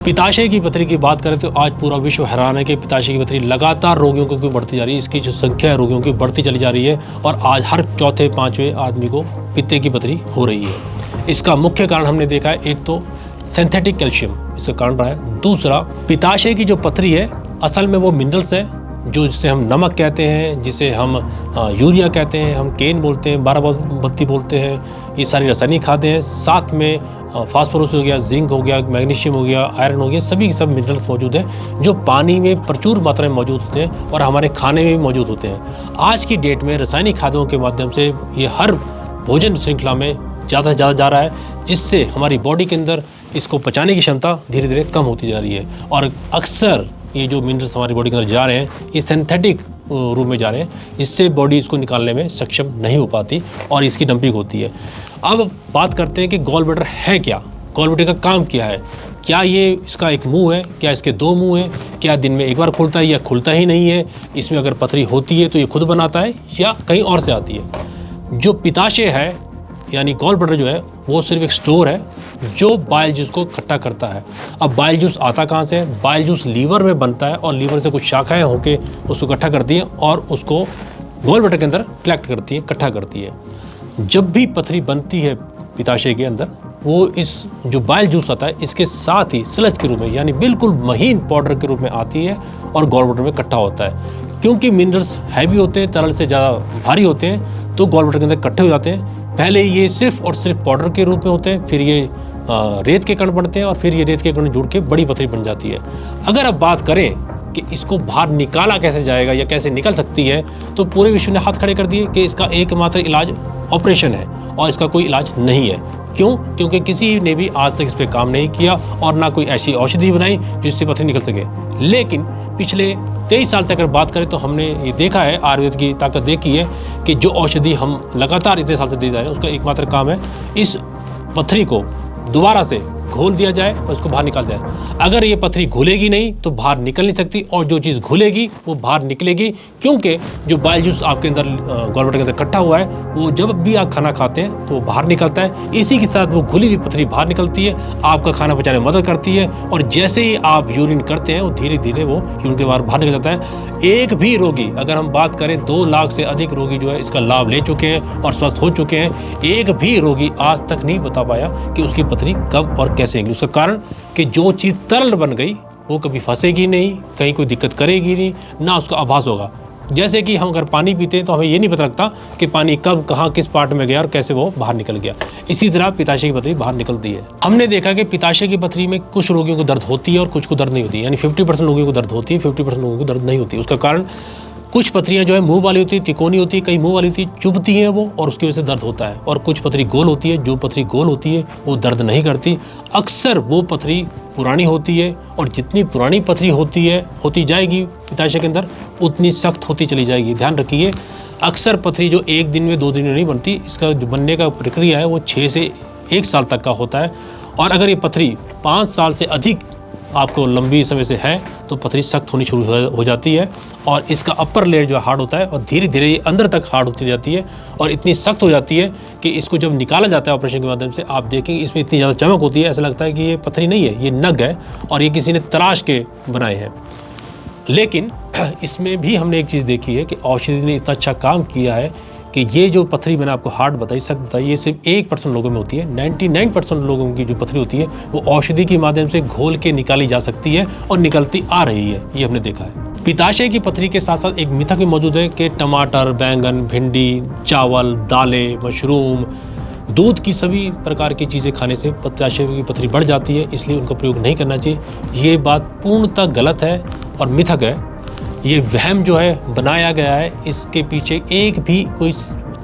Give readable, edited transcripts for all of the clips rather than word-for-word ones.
पित्ताशय की पथरी की बात करें तो आज पूरा विश्व हैरान है कि पित्ताशय की पथरी लगातार रोगियों को क्यों बढ़ती जा रही है। इसकी जो संख्या है रोगियों की बढ़ती चली जा रही है और आज हर चौथे पांचवें आदमी को पित्ते की पथरी हो रही है। इसका मुख्य कारण हमने देखा है, एक तो सिंथेटिक कैल्शियम इसका कारण रहा है। दूसरा, पित्ताशय की जो पथरी है असल में वो मिनरल्स है जो जिसे हम नमक कहते हैं, जिसे हम यूरिया कहते हैं, हम केन बोलते हैं, बाराबत्ती बोलते हैं। ये सारी रासायनिक खाद्य हैं। साथ में फास्फोरस हो गया, जिंक हो गया, मैग्नीशियम हो गया, आयरन हो गया, सभी के सब मिनरल्स मौजूद हैं जो पानी में प्रचुर मात्रा में मौजूद होते हैं और हमारे खाने में भी मौजूद होते हैं। आज की डेट में रासायनिक खाद्यों के माध्यम से ये हर भोजन श्रृंखला में ज़्यादा से ज़्यादा जा रहा है, जिससे हमारी बॉडी के अंदर इसको पचाने की क्षमता धीरे धीरे कम होती जा रही है। और अक्सर ये जो मिनरल्स हमारी बॉडी के अंदर जा रहे हैं ये सिंथेटिक रूप में जा रहे हैं, जिससे बॉडी इसको निकालने में सक्षम नहीं हो पाती और इसकी डंपिंग होती है। अब बात करते हैं कि गॉल ब्लैडर है क्या, गॉल ब्लैडर का काम क्या है, क्या ये इसका एक मुंह है, क्या इसके दो मुंह हैं, क्या दिन में एक बार खुलता है या खुलता ही नहीं है, इसमें अगर पथरी होती है तो ये खुद बनाता है या कहीं और से आती है। जो पित्ताशय है यानी गॉल ब्लैडर जो है वो सिर्फ एक स्टोर है जो बाइल जूस को इकट्ठा करता है। अब बाइल जूस आता कहाँ से है? बाइल जूस लीवर में बनता है और लीवर से कुछ शाखाएं होके उसको इकट्ठा करती हैं और उसको गॉल ब्लैडर के अंदर कलेक्ट करती है, इकट्ठा करती है। जब भी पथरी बनती है पित्ताशय के अंदर, वो इस जो बाइल जूस आता है इसके साथ ही स्लज के रूप में यानी बिल्कुल महीन पाउडर के रूप में आती है और गॉल ब्लैडर में इकट्ठा होता है। क्योंकि मिनरल्स हैवी होते हैं, तरल से ज़्यादा भारी होते हैं, तो गॉल ब्लैडर के अंदर इकट्ठे हो जाते हैं। पहले ये सिर्फ और सिर्फ पाउडर के रूप में होते हैं, फिर ये रेत के कण बनते हैं और फिर ये रेत के कण जुड़ के बड़ी पथरी बन जाती है। अगर अब बात करें कि इसको बाहर निकाला कैसे जाएगा या कैसे निकल सकती है, तो पूरे विश्व ने हाथ खड़े कर दिए कि इसका एकमात्र इलाज ऑपरेशन है और इसका कोई इलाज नहीं है। क्यों? क्योंकि किसी ने भी आज तक इस पर काम नहीं किया और ना कोई ऐसी औषधि बनाई जिससे पथरी निकल सके। लेकिन पिछले 23 साल से अगर बात करें तो हमने ये देखा है, आयुर्वेद की ताकत देखी है कि जो औषधि हम लगातार इतने साल से दे जा रहे हैं उसका एकमात्र काम है इस पथरी को दोबारा से घोल दिया जाए और उसको बाहर निकाल जाए। अगर ये पथरी घुलेगी नहीं तो बाहर निकल नहीं सकती, और जो चीज़ घुलेगी वो बाहर निकलेगी, क्योंकि जो बाइल जूस आपके अंदर गॉल ब्लैडर के अंदर इकट्ठा हुआ है वो जब भी आप खाना खाते हैं तो वो बाहर निकलता है। इसी के साथ वो घुली हुई पथरी बाहर निकलती है, आपका खाना पचाने में मदद करती है और जैसे ही आप यूरिन करते हैं वो धीरे धीरे वो यूरिन के बाहर निकल जाता है। एक भी रोगी, अगर हम बात करें 2 लाख से अधिक रोगी जो है इसका लाभ ले चुके हैं और स्वस्थ हो चुके हैं, एक भी रोगी आज तक नहीं बता पाया कि उसकी पथरी कब और कैसे निकली। उसका कारण कि जो चीज़ तरल बन गई वो कभी फंसेगी नहीं, कहीं कोई दिक्कत करेगी नहीं, ना उसका आभास होगा। जैसे कि हम अगर पानी पीते हैं तो हमें ये नहीं पता लगता कि पानी कब कहाँ किस पार्ट में गया और कैसे वो बाहर निकल गया। इसी तरह पित्ताशय की पथरी बाहर निकलती है। हमने देखा कि पित्ताशय की पथरी में कुछ रोगियों को दर्द होती है और कुछ को दर्द नहीं होती है, यानी 50% लोगों को दर्द होती है, 50% लोगों को दर्द नहीं होती है। उसका कारण कुछ पथरियाँ जो है मुंह वाली होती है, तिकोनी होती है, कई मुंह वाली होती है, चुभती हैं वो और उसकी वजह से दर्द होता है। और कुछ पथरी गोल होती है, जो पथरी गोल होती है वो दर्द नहीं करती। अक्सर वो पथरी पुरानी होती है और जितनी पुरानी पथरी होती जाएगी पित्ताशय के अंदर उतनी सख्त होती चली जाएगी। ध्यान रखिए, अक्सर पथरी जो 1 दिन में 2 दिन में नहीं बनती, इसका जो बनने का प्रक्रिया है वो 6 से 1 साल तक का होता है। और अगर ये पथरी 5 साल से अधिक आपको लंबी समय से है तो पथरी सख्त होनी शुरू हो जाती है और इसका अपर लेयर जो हार्ड होता है और धीरे धीरे ये अंदर तक हार्ड होती जाती है और इतनी सख्त हो जाती है कि इसको जब निकाला जाता है ऑपरेशन के माध्यम से, आप देखेंगे इसमें इतनी ज़्यादा चमक होती है, ऐसा लगता है कि ये पथरी नहीं है, ये नग है और ये किसी ने तराश के बनाए हैं। लेकिन इसमें भी हमने एक चीज़ देखी है कि औषधि ने इतना अच्छा काम किया है कि ये जो पथरी मैंने आपको हार्ड बताई, सख्त बताई, ये सिर्फ 1% लोगों में होती है। 99% लोगों की जो पथरी होती है वो औषधि के माध्यम से घोल के निकाली जा सकती है और निकलती आ रही है, ये हमने देखा है। पित्ताशय की पथरी के साथ साथ एक मिथक भी मौजूद है कि टमाटर, बैंगन, भिंडी, चावल, दालें, मशरूम, दूध की सभी प्रकार की चीज़ें खाने से पित्ताशय की पथरी बढ़ जाती है, इसलिए उनका प्रयोग नहीं करना चाहिए। ये बात पूर्णतः गलत है और मिथक है। ये वहम जो है बनाया गया है, इसके पीछे एक भी कोई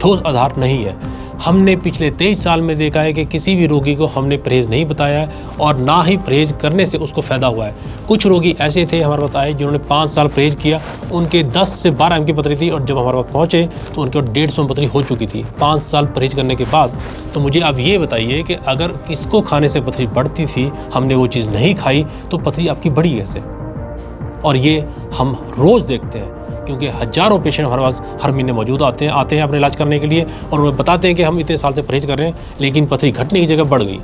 ठोस आधार नहीं है। हमने पिछले 23 साल में देखा है कि किसी भी रोगी को हमने परहेज़ नहीं बताया है और ना ही परहेज़ करने से उसको फ़ायदा हुआ है। कुछ रोगी ऐसे थे हमारे पास आए जिन्होंने 5 साल परहेज़ किया, उनके 10 से 12 की पथरी थी और जब हमारे पास पहुँचे तो उनके 150 में पथरी हो चुकी थी 5 साल परहेज़ करने के बाद। तो मुझे अब ये बताइए कि अगर इसको खाने से पथरी बढ़ती थी, हमने वो चीज़ नहीं खाई, तो पथरी आपकी बढ़ी कैसे? और ये हम रोज़ देखते हैं क्योंकि हज़ारों पेशेंट हमारे पास हर महीने मौजूद आते हैं अपने इलाज करने के लिए और उन्हें बताते हैं कि हम इतने साल से परहेज़ कर रहे हैं लेकिन पथरी घटने की जगह बढ़ गई।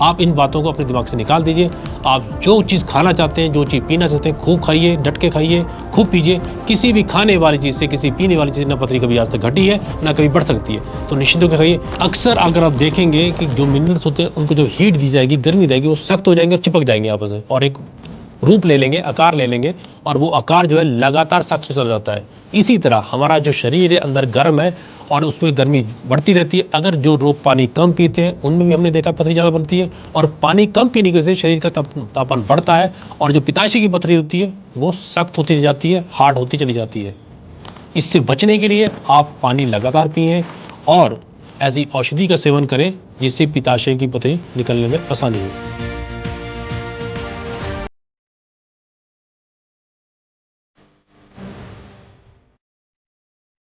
आप इन बातों को अपने दिमाग से निकाल दीजिए। आप जो चीज़ खाना चाहते हैं, जो चीज़ पीना चाहते हैं, खूब खाइए, डट के खाइए, खूब पीजिए। किसी भी खाने वाली चीज़ से, किसी पीने वाली चीज़, ना पथरी कभी आज तक घटी है, ना कभी बढ़ सकती है। तो निश्चित होकर खाइए। अक्सर अगर आप देखेंगे कि जो मिनरल्स होते हैं उनको जो हीट दी जाएगी, गर्मी रहेगी, वो सख्त हो जाएंगे और चिपक जाएंगे आपस में और एक रूप ले लेंगे, आकार ले लेंगे, और वो आकार जो है लगातार सख्त चल जाता है। इसी तरह हमारा जो शरीर है अंदर गर्म है और उसमें गर्मी बढ़ती रहती है। अगर जो लोग पानी कम पीते हैं उनमें भी हमने देखा पथरी ज़्यादा बनती है, और पानी कम पीने की वजह से शरीर का तापमान बढ़ता है और जो पित्ताशय की पथरी होती है वो सख्त होती जाती है, हार्ड होती चली जाती है। इससे बचने के लिए आप पानी लगातार पिएं और ऐसी औषधि का सेवन करें जिससे पित्ताशय की पथरी निकलने में आसानी हो।